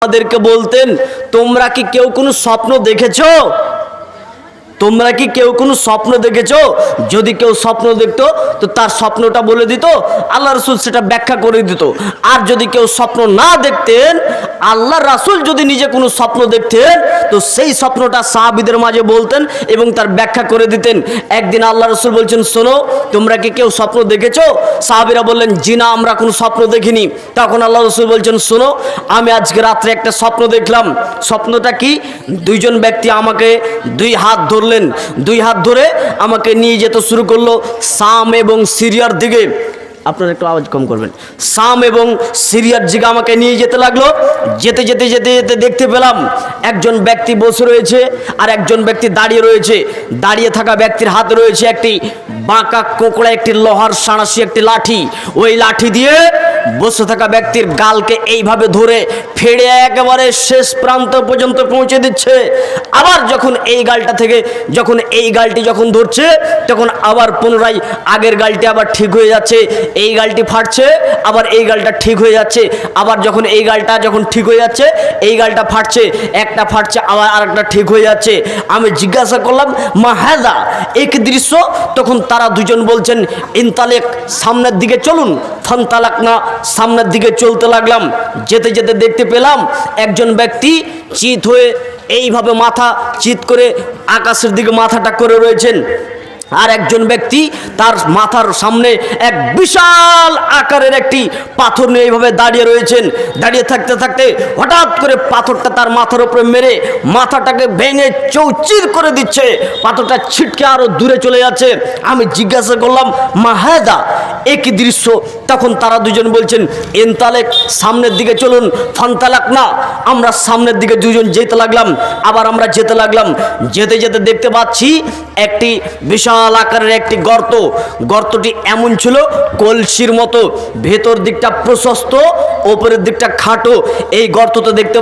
আমাদেরকে বলতেন, তোমরা কি কেউ কোনো স্বপ্ন দেখেছো? তোমরা কি কেউ কোনো স্বপ্ন দেখেছো? যদি কেউ স্বপ্ন দেখতো তো তার স্বপ্নটা বলে দিত, আল্লাহ রাসূল সেটা ব্যাখ্যা করে দিত। আর যদি কেউ স্বপ্ন না দেখতেন, আল্লাহ রাসূল যদি নিজে কোনো স্বপ্ন দেখতেন তো সেই স্বপ্নটা সাহাবীদের মাঝে বলতেন এবং তার ব্যাখ্যা করে দিতেন। একদিন আল্লাহ রাসূল বলছেন, শোনো, তোমরা কি কেউ স্বপ্ন দেখেছো? সাহাবীরা বললেন, জি না, আমরা কোনো স্বপ্ন দেখিনি। তখন আল্লাহ রাসূল বলছেন, শোনো, আমি আজকে রাত্রে একটা স্বপ্ন দেখলাম। স্বপ্নটা কি? দুইজন ব্যক্তি আমাকে দুই হাত ধরলেন, দুই হাত ধরে আমাকে নিয়ে যেতে শুরু করলো শাম এবং সিরিয়ার দিকে। আপনারা একটু আওয়াজ কম করবেন। শাম এবং সিরিয়ার দিকে আমাকে নিয়ে যেতে লাগলো। যেতে যেতে যেতে যেতে দেখতে পেলাম একজন ব্যক্তি বসে রয়েছে আর একজন ব্যক্তি দাঁড়িয়ে রয়েছে। দাঁড়িয়ে থাকা ব্যক্তির হাতে রয়েছে একটি বাঁকা কোঁকড়া একটি লোহার সাঁড়াশি একটি লাঠি। ওই লাঠি দিয়ে বসে থাকা ব্যক্তির গালকে এইভাবে ধরে ফেড়ে একেবারে শেষ প্রান্ত পর্যন্ত পৌঁছে দিচ্ছে। আবার যখন এই গালটা থেকে যখন এই গালটি যখন ধরছে, তখন আবার পুনরায় আগের গালটি আবার ঠিক হয়ে যাচ্ছে। এই গালটি ফাটছে, আবার এই গালটা ঠিক হয়ে যাচ্ছে। আবার যখন এই গালটা যখন ঠিক হয়ে যাচ্ছে, এই গালটা ফাটছে, একটা ফাটছে, আবার আরেকটা ঠিক হয়ে যাচ্ছে। আমি জিজ্ঞাসা করলাম, মা হাযা, এক দৃশ্য? তখন তারা দুজন বলছেন, ইনতালেক, সামনের দিকে চলুন। ফানতালাক না, সামনের দিকে চলতে লাগলাম। যেতে যেতে দেখতে পেলাম একজন ব্যক্তি চিত হয়ে এইভাবে মাথা চিত করে আকাশের দিকে মাথাটা করে রয়েছেন। আর একজন ব্যক্তি তার মাথার সামনে এক বিশাল আকারের একটি পাথর নিয়ে এইভাবে দাঁড়িয়ে রয়েছেন। দাঁড়িয়ে থাকতে থাকতে হঠাৎ করে পাথরটা তার মাথার উপরে মেরে মাথাটাকে ভেঙে চৌচির করে দিচ্ছে। পাথরটা ছিটকে আরো দূরে চলে যাচ্ছে। আমি জিজ্ঞাসা করলাম, মা হাযা, একই দৃশ্য? তখন তারা দুজন বলছেন, ইনতালেক, সামনের দিকে চলুন। ফানতালাক না, আমরা সামনের দিকে দুজন যেতে লাগলাম। আবার আমরা যেতে লাগলাম। যেতে যেতে দেখতে পাচ্ছি একটি বিশাল আকারের একটি গর্ত। গর্তটি এমন ছিল কলসির মতো, ভেতর দিকটা প্রশস্ত, ওপরের দিকটা খাটো। এই গর্ততে দেখতে